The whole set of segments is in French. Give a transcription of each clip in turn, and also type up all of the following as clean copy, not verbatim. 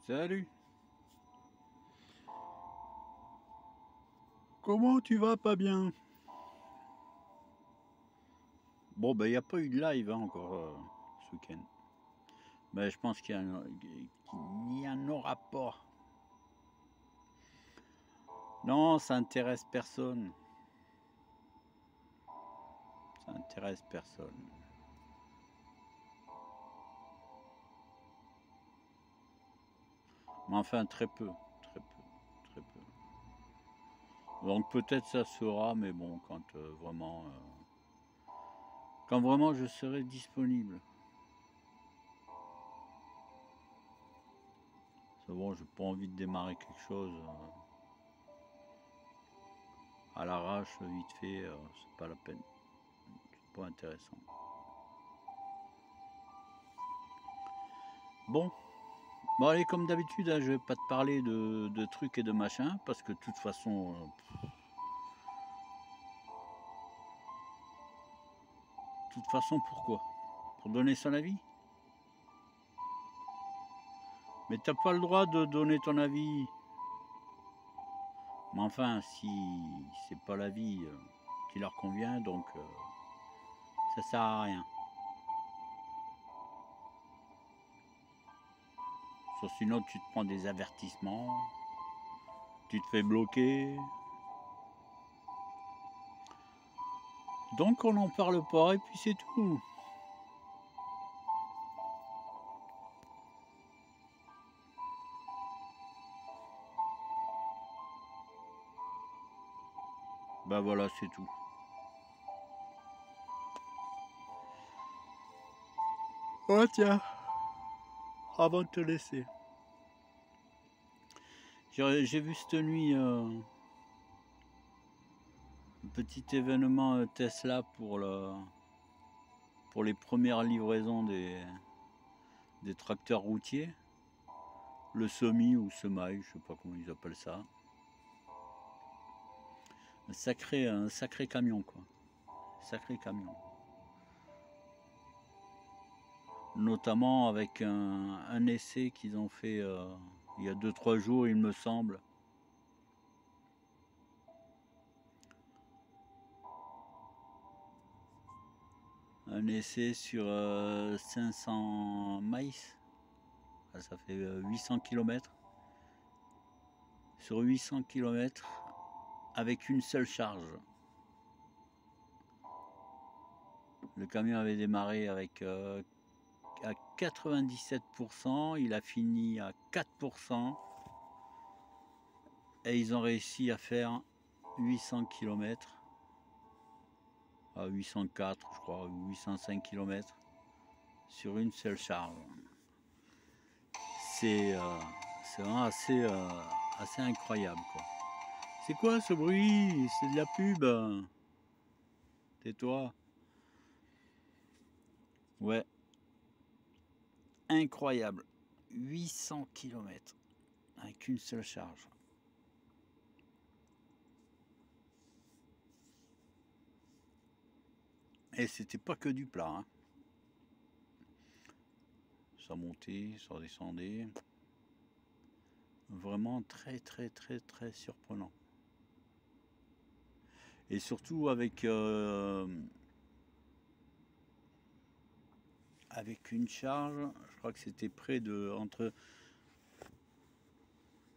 Salut. Comment tu vas? Pas bien? Bon, ben, il n'y a pas eu de live hein, encore ce week-end. Ben, je pense qu'il n'y en aura pas. Non, ça intéresse personne. Ça intéresse personne. Mais enfin, très peu. Très peu. Très peu. Donc peut-être ça sera, mais bon, quand vraiment je serai disponible. C'est bon, j'ai pas envie de démarrer quelque chose à l'arrache, vite fait, c'est pas la peine. C'est pas intéressant. Bon, allez, comme d'habitude, hein, je vais pas te parler de trucs et de machins, parce que de toute façon, pourquoi? Pour donner son avis? Mais t'as pas le droit de donner ton avis. Mais enfin, si c'est pas l'avis qui leur convient, donc ça sert à rien. Sauf sinon, tu te prends des avertissements, tu te fais bloquer. Donc on n'en parle pas et puis c'est tout. Ben voilà, c'est tout. Oh tiens, avant de te laisser. J'ai vu cette nuit un petit événement Tesla pour les premières livraisons des tracteurs routiers. Le semi ou semi, je sais pas comment ils appellent ça. Un sacré camion quoi. Sacré camion. Notamment avec un essai qu'ils ont fait il y a 2-3 jours, il me semble. Un essai sur 500 miles. Ça fait 800 km. Sur 800 km avec une seule charge. Le camion avait démarré avec à 97%, il a fini à 4%. Et ils ont réussi à faire 800 km, à 804 je crois, ou 805 km sur une seule charge. C'est vraiment assez incroyable quoi. C'est quoi ce bruit? C'est de la pub. Tais-toi. Ouais. Incroyable. 800 km avec une seule charge. Et c'était pas que du plat. Hein. Ça montait, ça descendait. Vraiment très surprenant. Et surtout avec une charge, je crois que c'était près de entre,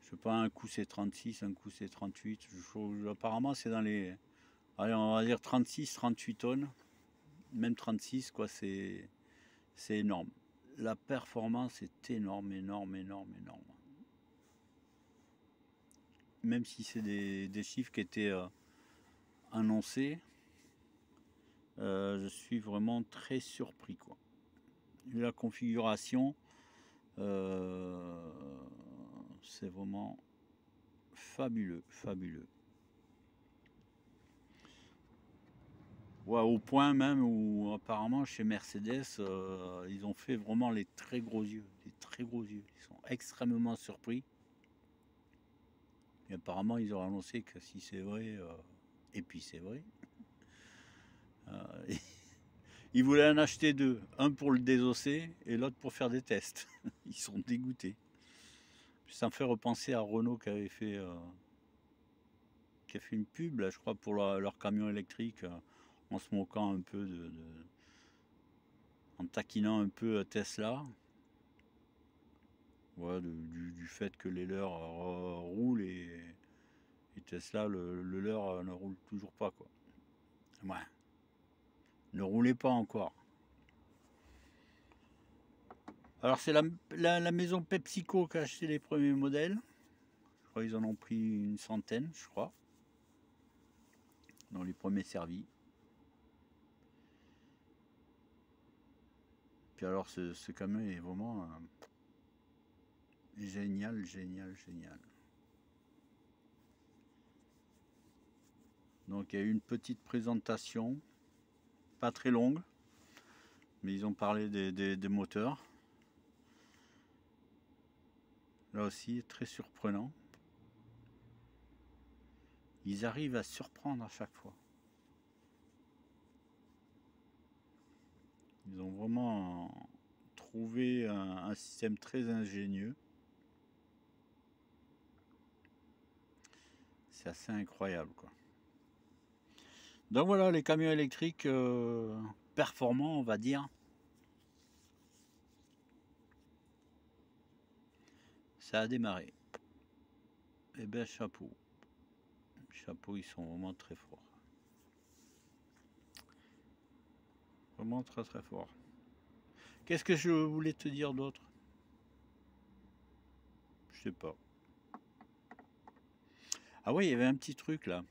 je sais pas, un coup c'est 36, un coup c'est 38. Apparemment c'est dans les, allez, on va dire 36-38 tonnes, même 36 quoi, c'est énorme. La performance est énorme. Même si c'est des chiffres qui étaient annoncés, je suis vraiment très surpris quoi. La configuration, c'est vraiment fabuleux. Ouais, au point même où apparemment chez Mercedes, ils ont fait vraiment les très gros yeux. Ils sont extrêmement surpris. Et apparemment, ils ont annoncé que si c'est vrai, et puis c'est vrai, ils voulaient en acheter deux. Un pour le désosser et l'autre pour faire des tests. Ils sont dégoûtés. Ça me fait repenser à Renault qui a fait une pub, là, je crois, pour leur camion électrique, en se moquant un peu en taquinant un peu Tesla. Ouais, du fait que les leurs roulent et Tesla, le leur ne roule toujours pas, quoi. Ouais, ne roulez pas encore. Alors c'est la maison PepsiCo qui a acheté les premiers modèles. Je crois qu'ils en ont pris une centaine, je crois, dans les premiers servis. Puis alors ce camion est vraiment génial, génial, génial. Donc il y a eu une petite présentation, pas très longue, mais ils ont parlé des moteurs. Là aussi, très surprenant. Ils arrivent à surprendre à chaque fois. Ils ont vraiment trouvé un système très ingénieux. C'est assez incroyable, quoi. Donc voilà, les camions électriques performants, on va dire. Ça a démarré. Eh bien, chapeau. Chapeau, ils sont vraiment très forts. Vraiment très très forts. Qu'est-ce que je voulais te dire d'autre? Je sais pas. Ah oui, il y avait un petit truc là.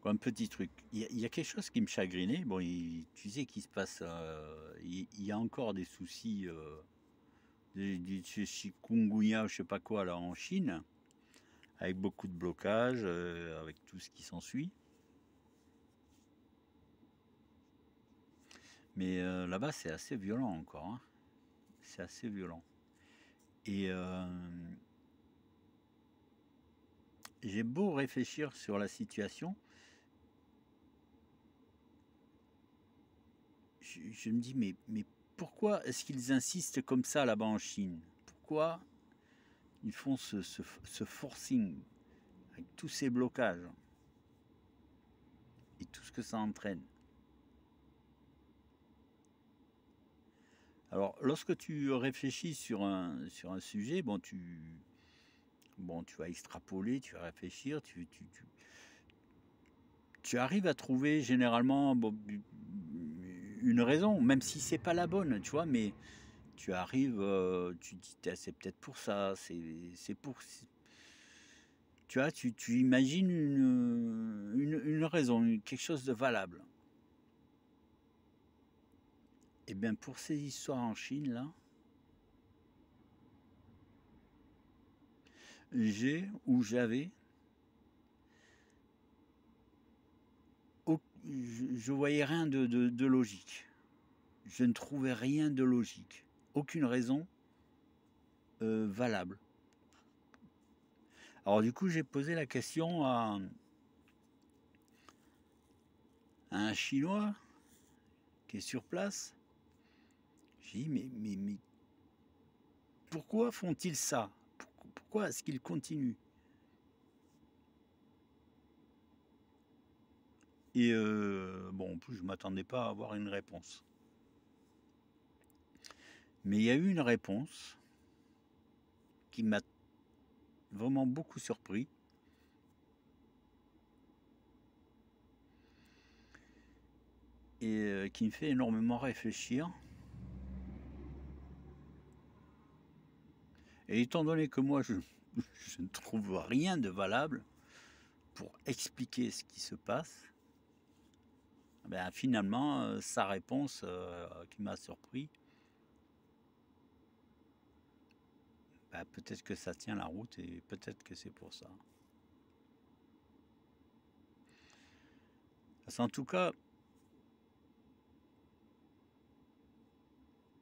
Quoi, un petit truc. Il y a quelque chose qui me chagrinait. Bon, tu sais qu'il se passe. Il y a encore des soucis du chikungunya, je sais pas quoi, là en Chine, avec beaucoup de blocages, avec tout ce qui s'ensuit. Mais là-bas, c'est assez violent encore, hein. C'est assez violent. Et j'ai beau réfléchir sur la situation, je me dis, mais pourquoi est-ce qu'ils insistent comme ça là-bas en Chine? Pourquoi ils font ce forcing avec tous ces blocages et tout ce que ça entraîne? Alors, lorsque tu réfléchis sur un sujet, tu vas extrapoler, tu vas réfléchir, tu arrives à trouver généralement une raison, même si c'est pas la bonne, tu vois, mais tu arrives, tu dis, c'est peut-être pour ça, c'est pour... Tu vois, tu imagines une raison, quelque chose de valable. Et bien pour ces histoires en Chine, là, j'avais, je voyais rien de logique. Je ne trouvais rien de logique. Aucune raison valable. Alors du coup, j'ai posé la question à un Chinois qui est sur place. J'ai dit, mais pourquoi font-ils ça? Pourquoi est-ce qu'ils continuent? Et bon, en plus, je ne m'attendais pas à avoir une réponse. Mais il y a eu une réponse qui m'a vraiment beaucoup surpris. Et qui me fait énormément réfléchir. Et étant donné que moi, je ne trouve rien de valable pour expliquer ce qui se passe, ben, finalement, sa réponse qui m'a surpris, ben, peut-être que ça tient la route et peut-être que c'est pour ça. Parce en tout cas,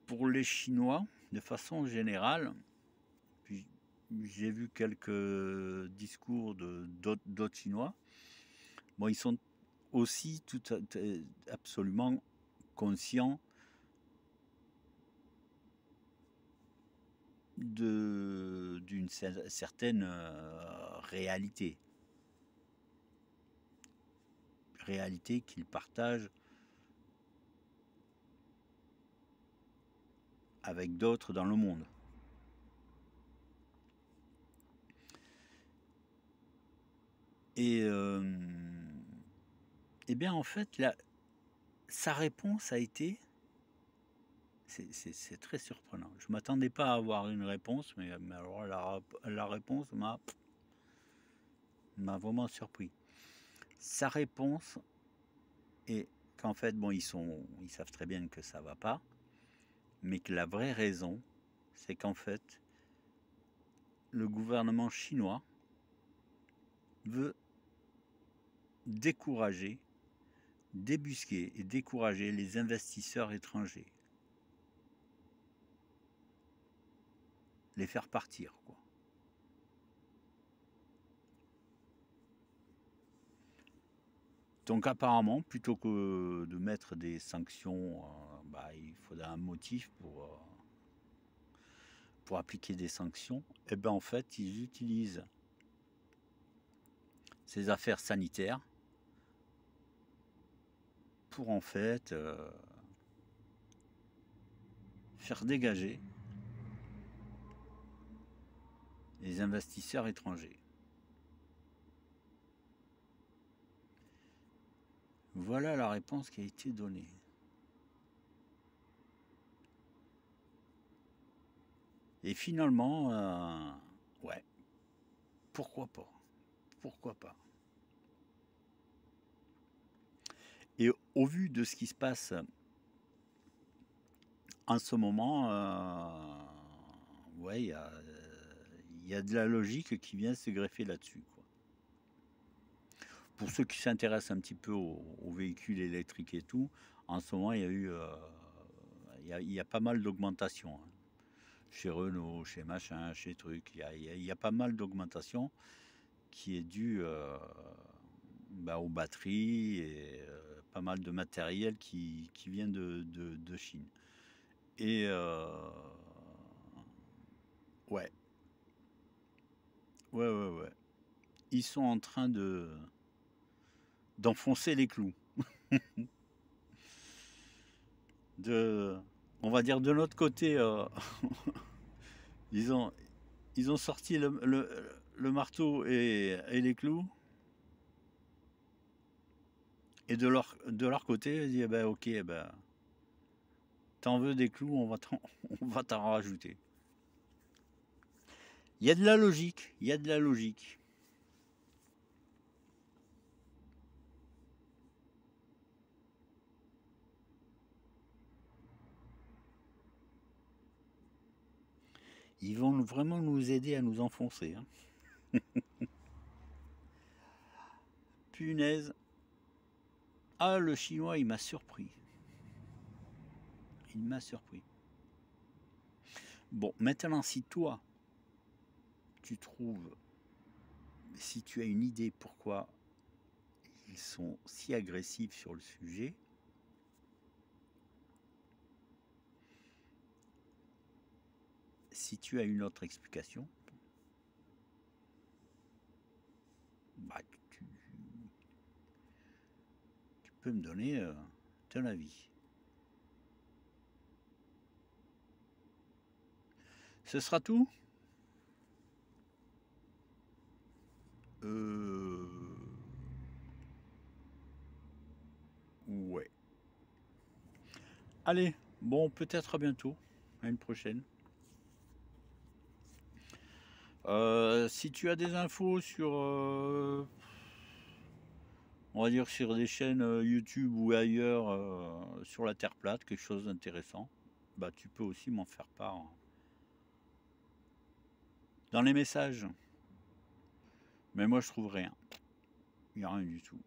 pour les Chinois, de façon générale, puis j'ai vu quelques discours d'autres Chinois, bon, ils sont aussi absolument conscients d'une certaine réalité. Réalité qu'ils partagent avec d'autres dans le monde. Et bien en fait, sa réponse a été, c'est très surprenant. Je ne m'attendais pas à avoir une réponse, mais alors la réponse m'a vraiment surpris. Sa réponse est qu'en fait, bon, ils savent très bien que ça va pas, mais que la vraie raison, c'est qu'en fait, le gouvernement chinois veut décourager, débusquer et décourager les investisseurs étrangers. Les faire partir, quoi. Donc apparemment, plutôt que de mettre des sanctions, il faudra un motif pour appliquer des sanctions. Et bien en fait, ils utilisent ces affaires sanitaires pour en fait faire dégager les investisseurs étrangers. Voilà la réponse qui a été donnée. Et finalement, ouais, pourquoi pas? Pourquoi pas? Et au vu de ce qui se passe en ce moment, ouais, il y a de la logique qui vient se greffer là-dessus, quoi. Pour ceux qui s'intéressent un petit peu aux véhicules électriques et tout, en ce moment, il y a eu, il y a pas mal d'augmentation, hein. Chez Renault, chez machin, chez truc, il y a pas mal d'augmentation qui est due aux batteries et pas mal de matériel qui vient de Chine. Et ouais, ouais. Ils sont en train d'enfoncer les clous. On va dire de notre côté, ils ont sorti le marteau et les clous. Et de leur côté, ils disent, eh ben, ok, eh ben, t'en veux des clous, on va t'en rajouter. Il y a de la logique, il y a de la logique. Ils vont vraiment nous aider à nous enfoncer, hein. Punaise. Ah, le chinois, il m'a surpris. Il m'a surpris. Bon, maintenant, si toi, tu trouves, si tu as une idée pourquoi ils sont si agressifs sur le sujet, si tu as une autre explication, bah, tu peux me donner ton avis. Ce sera tout? Ouais. Allez, bon, peut-être à bientôt. À une prochaine. Si tu as des infos sur, on va dire sur des chaînes YouTube ou ailleurs sur la Terre plate, quelque chose d'intéressant, bah tu peux aussi m'en faire part, hein, dans les messages. Mais moi je trouve rien. Il n'y a rien du tout.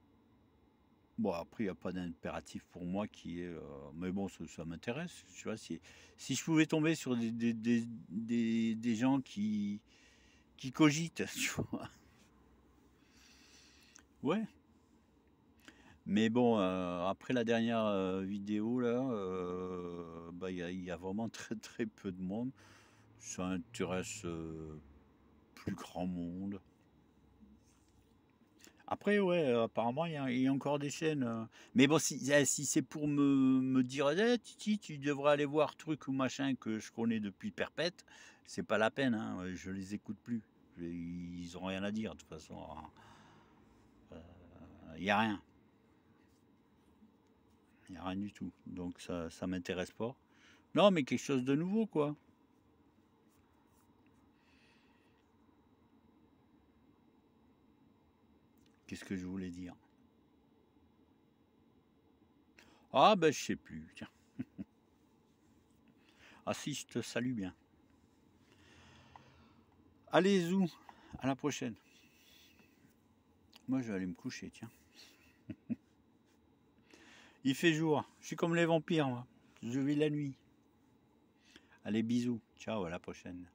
Bon, après, il n'y a pas d'impératif pour moi qui est. Mais bon, ça m'intéresse. Tu vois, si je pouvais tomber sur des gens qui cogitent, tu vois. Ouais. Mais bon, après la dernière vidéo, là, il y a vraiment très très peu de monde. ça intéresse plus grand monde. Après, ouais, apparemment, il y a encore des chaînes. Mais bon, si c'est pour me dire, eh, Titi, tu devrais aller voir truc ou machin que je connais depuis perpète, c'est pas la peine, hein, je les écoute plus. Ils ont rien à dire, de toute façon. Il n'y a rien. Il n'y a rien du tout. Donc ça m'intéresse pas. Non, mais quelque chose de nouveau, quoi. Qu'est-ce que je voulais dire? Ah, ben, je sais plus, tiens. Ah si, je te salue bien. Allez, Zou, à la prochaine. Moi, je vais aller me coucher, tiens. Il fait jour. Je suis comme les vampires, moi. Je vis la nuit. Allez, bisous. Ciao, à la prochaine.